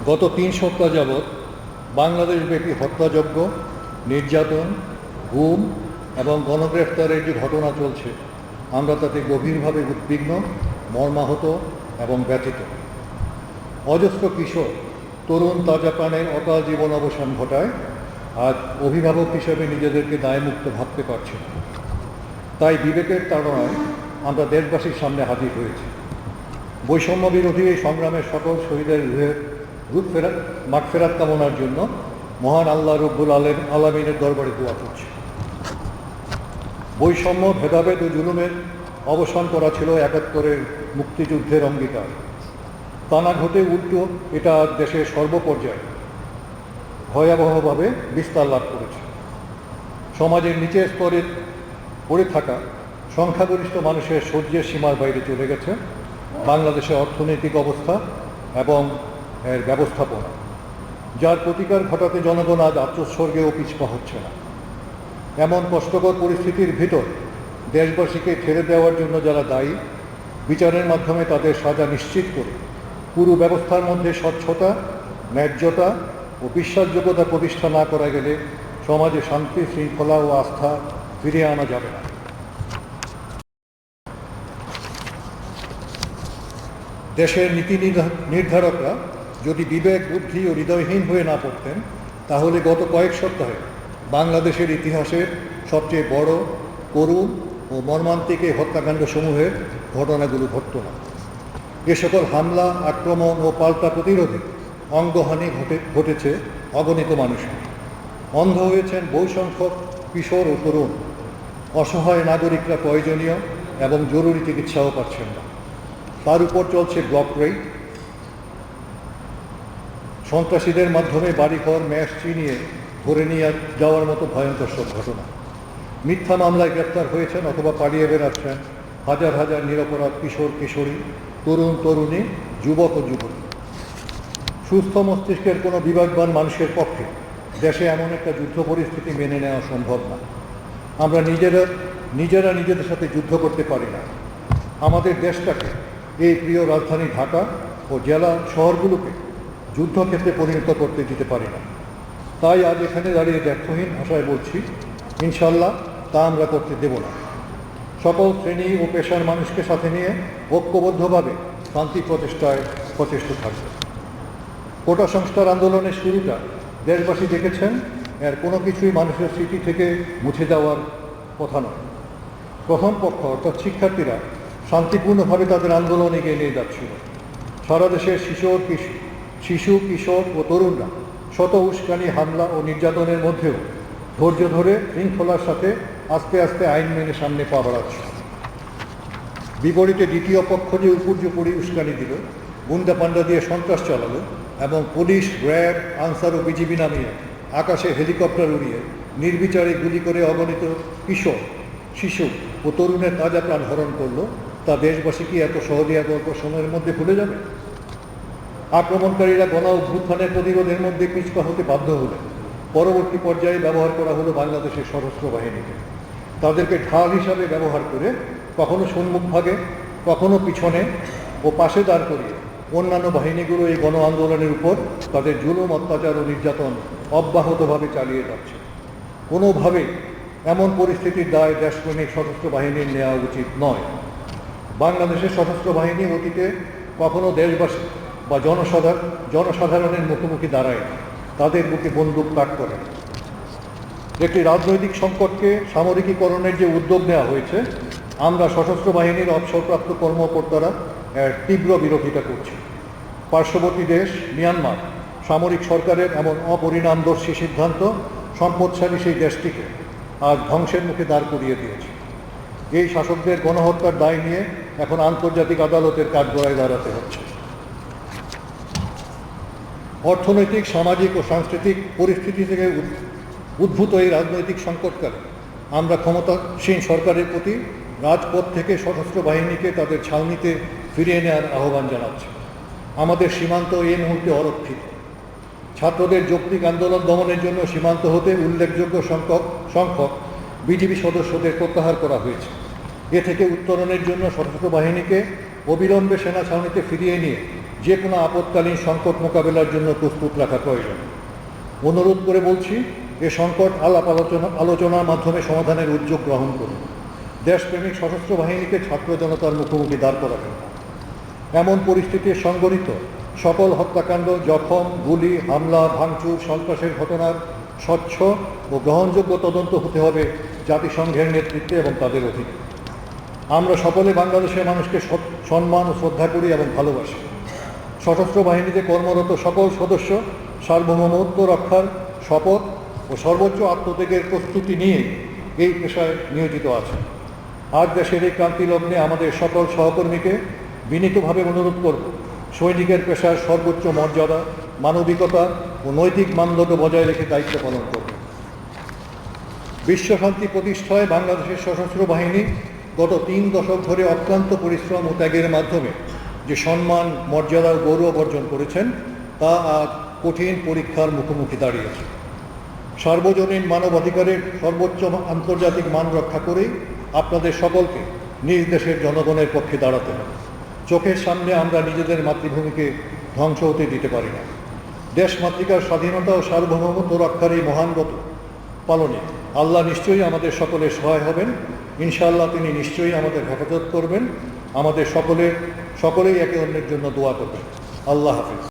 গত 3 সপ্তাহ যাবৎ বাংলাদেশব্যাপী হত্যাযজ্ঞ, নির্যাতন, গুম এবং গণগ্রেফতারের যে ঘটনা চলছে, আমরা তাতে গভীরভাবে উদ্বিগ্ন, মর্মাহত এবং ব্যথিত। অজস্র কিশোর, তরুণ তাজা প্রাণের অকাল জীবন অবসান ঘটায় আজ অভিভাবক হিসেবে নিজেদেরকে দায়মুক্ত ভাবতে পারছি না। তাই বিবেকের তাড়নায় আমরা দেশবাসীর সামনে হাজির হয়েছি। বৈষম্য বিরোধী এই সংগ্রামের সকল শহীদের মাগফিরাত কামনার জন্য মহান আল্লাহ রব্বুল আলামিনের দরবারে দোয়া করছি। বৈষম্য, ভেদাভেদ ও জুলুমের অবসান করা ছিল ৭১-এর মুক্তিযুদ্ধের অঙ্গীকার। তা না ঘটে উল্টো এটা দেশের সর্বপর্যায়ে ভয়াবহভাবে বিস্তার লাভ করেছে। সমাজের নিচের স্তরে পড়ে থাকা সংখ্যাগরিষ্ঠ মানুষের সহ্যের সীমার বাইরে চলে গেছে বাংলাদেশের অর্থনৈতিক অবস্থা এবং এর ব্যবস্থাপনা, যার প্রতিকার ঘটাতে জনগণ আজ আত্মোৎসর্গেও পিছপা হচ্ছে না। এমন কষ্টকর পরিস্থিতির ভিতর দেশবাসীকে ছেড়ে দেওয়ার জন্য যারা দায়ী, বিচারের মাধ্যমে তাদের সাজা নিশ্চিত করে পুরো ব্যবস্থার মধ্যে স্বচ্ছতা, ন্যায্যতা ও বিশ্বাসযোগ্যতা প্রতিষ্ঠা না করা গেলে সমাজে শান্তি, শৃঙ্খলা ও আস্থা ফিরিয়ে আনা যাবে না। দেশের নীতি নির্ধারকরা যদি বিবেক, বুদ্ধি ও হৃদয়হীন হয়ে না পড়তেন, তাহলে গত কয়েক সপ্তাহে বাংলাদেশের ইতিহাসের সবচেয়ে বড়, করুণ ও মর্মান্তিক এই হত্যাকাণ্ড সমূহের ঘটনাগুলো ঘটত না। এ সকল হামলা, আক্রমণ ও পাল্টা প্রতিরোধে অঙ্গহানি ঘটেছে অগণিত মানুষের। অন্ধ হয়েছেন বহু সংখ্যক কিশোর ও তরুণ। অসহায় নাগরিকরা প্রয়োজনীয় এবং জরুরি চিকিৎসাও পাচ্ছেন না। তার উপর চলছে ব্লক রেড, সন্ত্রাসীদের মাধ্যমে বাড়িঘর ম্যাচ চিনিয়ে ধরে নিয়ে যাওয়ার মতো ভয়ঙ্কর সব ঘটনা। মিথ্যা মামলায় গ্রেপ্তার হয়েছেন অথবা পালিয়ে বেড়াচ্ছেন হাজার হাজার নিরপরাধ কিশোর, কিশোরী, তরুণ, তরুণী, যুবক ও যুবতী। সুস্থ মস্তিষ্কের কোনো বিবেকবান মানুষের পক্ষে দেশে এমন একটা যুদ্ধ পরিস্থিতি মেনে নেওয়া সম্ভব না। আমরা নিজেরা নিজেদের সাথে যুদ্ধ করতে পারি না। আমাদের দেশটাকে, এই প্রিয় রাজধানী ঢাকা ও জেলা শহরগুলোকে যুদ্ধক্ষেত্রে পরিণত করতে দিতে পারি না। তাই আজ এখানে দাঁড়িয়ে ব্যর্থহীন ভাষায় বলছি, ইনশাল্লাহ তা আমরা করতে দেব না। সকল শ্রেণী ও পেশার মানুষকে সাথে নিয়ে ঐক্যবদ্ধভাবে শান্তি প্রতিষ্ঠায় প্রচেষ্ট থাকবে। কোটা সংস্কার আন্দোলনের শুরুটা দেশবাসী দেখেছেন, এর কোনো কিছুই মানুষের স্মৃতি থেকে মুছে যাওয়ার কথা নয়। প্রথম পক্ষ অর্থাৎ শিক্ষার্থীরা শান্তিপূর্ণভাবে তাদের আন্দোলন এগিয়ে নিয়ে যাচ্ছিল। সারা দেশের শিশু, কিশোর ও তরুণরা শত উস্কানি, হামলা ও নির্যাতনের মধ্যেও ধৈর্য ধরে শৃঙ্খলার সাথে আস্তে আস্তে আইন মেনে সামনে পা বাড়াচ্ছে। বিপরীতে দ্বিতীয় পক্ষ যে উপর্যুপরি উস্কানি দিল, গুন্ডা পান্ডা দিয়ে সন্ত্রাস চালালো এবং পুলিশ, র্যাব, আনসার ও বিজিবি নামিয়ে আকাশে হেলিকপ্টার উড়িয়ে নির্বিচারে গুলি করে অগণিত কিশোর, শিশু ও তরুণের তাজা প্রাণ হরণ করলো, তা দেশবাসী কি এত সহজে এত অল্প সময়ের মধ্যে ভুলে যাবে? আক্রমণকারীরা গণ অভ্যুত্থানের প্রতিরোধের মধ্যে পিছপা হতে বাধ্য হলে পরবর্তী পর্যায়ে ব্যবহার করা হলো বাংলাদেশের সশস্ত্র বাহিনীকে। তাদেরকে ঢাল হিসাবে ব্যবহার করে কখনো সম্মুখভাগে, কখনো পিছনে ও পাশে দাঁড় করিয়ে অন্যান্য বাহিনীগুলো এই গণ আন্দোলনের উপর তাদের জুলুম, অত্যাচার ও নির্যাতন অব্যাহতভাবে চালিয়ে যাচ্ছে। কোনোভাবে এমন পরিস্থিতির দায় দেশপ্রেমিক সশস্ত্র বাহিনীর নেওয়া উচিত নয়। বাংলাদেশের সশস্ত্র বাহিনী অতীতে কখনো দেশবাসী বা জনসাধারণের মুখোমুখি দাঁড়ায় না, তাদের বুকে বন্দুক তাক করে। একটি রাজনৈতিক সংকটকে সামরিকীকরণের যে উদ্যোগ নেওয়া হয়েছে, আমরা সশস্ত্র বাহিনীর অবসরপ্রাপ্ত কর্মকর্তারা এর তীব্র বিরোধিতা করছি। পার্শ্ববর্তী দেশ মিয়ানমার সামরিক সরকারের এমন অপরিণামদর্শী সিদ্ধান্ত সম্পদশালী সেই দেশটিকে আজ ধ্বংসের মুখে দাঁড় করিয়ে দিয়েছে। এই শাসকদের গণহত্যার দায় নিয়ে এখন আন্তর্জাতিক আদালতের কাঠগড়ায় দাঁড়াতে হচ্ছে। অর্থনৈতিক, সামাজিক ও সাংস্কৃতিক পরিস্থিতি থেকে উদ্ভূত এই রাজনৈতিক সংকটকালে আমরা ক্ষমতাসীন সরকারের প্রতি রাজপথ থেকে সশস্ত্র বাহিনীকে তাদের ছাউনিতে ফিরিয়ে নেওয়ার আহ্বান জানাচ্ছি। আমাদের সীমান্ত এই মুহূর্তে অরক্ষিত। ছাত্রদের যৌক্তিক আন্দোলন দমনের জন্য সীমান্ত হতে উল্লেখযোগ্য সংখ্যক বিজিবি সদস্যদের প্রত্যাহার করা হয়েছে। এ থেকে উত্তরণের জন্য সশস্ত্র বাহিনীকে অবিলম্বে সেনা ছাউনিতে ফিরিয়ে নিয়ে যে কোনো আপৎকালীন সংকট মোকাবেলার জন্য প্রস্তুত রাখা প্রয়োজন। অনুরোধ করে বলছি, এ সংকট আলোচনার মাধ্যমে সমাধানের উদ্যোগ গ্রহণ করুন। দেশপ্রেমিক সশস্ত্র বাহিনীকে ছাত্র জনতার মুখোমুখি দাঁড় করাবেন না। এমন পরিস্থিতির সংঘটিত সকল হত্যাকাণ্ড, জখম, গুলি, হামলা, ভাঙচুর, সন্ত্রাসের ঘটনার স্বচ্ছ ও গ্রহণযোগ্য তদন্ত হতে হবে জাতিসংঘের নেতৃত্বে এবং তাদের অধীনে। আমরা সকলে বাংলাদেশের মানুষকে সম্মান ও শ্রদ্ধা করি এবং ভালোবাসি। সশস্ত্র বাহিনীতে কর্মরত সকল সদস্য সার্বভৌমত্ব রক্ষার শপথ ও সর্বোচ্চ আত্মত্যাগের প্রস্তুতি নিয়ে এই পেশায় নিয়োজিত আছে। আজ দেশের এই ক্রান্তি লগ্নে আমাদের সকল সহকর্মীকে বিনীতভাবে অনুরোধ করব, সৈনিকের পেশার সর্বোচ্চ মর্যাদা, মানবিকতা ও নৈতিক মানদণ্ড বজায় রেখে দায়িত্ব পালন করবে। বিশ্বশান্তি প্রতিষ্ঠায় বাংলাদেশের সশস্ত্র বাহিনী গত 3 দশক ধরে অক্লান্ত পরিশ্রম ও ত্যাগের মাধ্যমে যে সম্মান, মর্যাদা ও গৌরব অর্জন করেছেন, তা আজ কঠিন পরীক্ষার মুখোমুখি দাঁড়িয়েছে। সার্বজনীন মানবাধিকারের সর্বোচ্চ আন্তর্জাতিক মান রক্ষা করেই আপনাদের সকলকে নিজ দেশের জনগণের পক্ষে দাঁড়াতে হবে। চোখের সামনে আমরা নিজেদের মাতৃভূমিকে ধ্বংস হতে দিতে পারি না। দেশ মাতৃকার স্বাধীনতা ও সার্বভৌমত্ব রক্ষার এই মহান ব্রত পালনে আল্লাহ নিশ্চয়ই আমাদের সকলের সহায় হবেন। ইনশাআল্লাহ তিনি নিশ্চয়ই আমাদের হেফাজত করবেন। আমাদের সকলেই একে অন্যের জন্য দোয়া করবেন। আল্লাহ হাফিজ।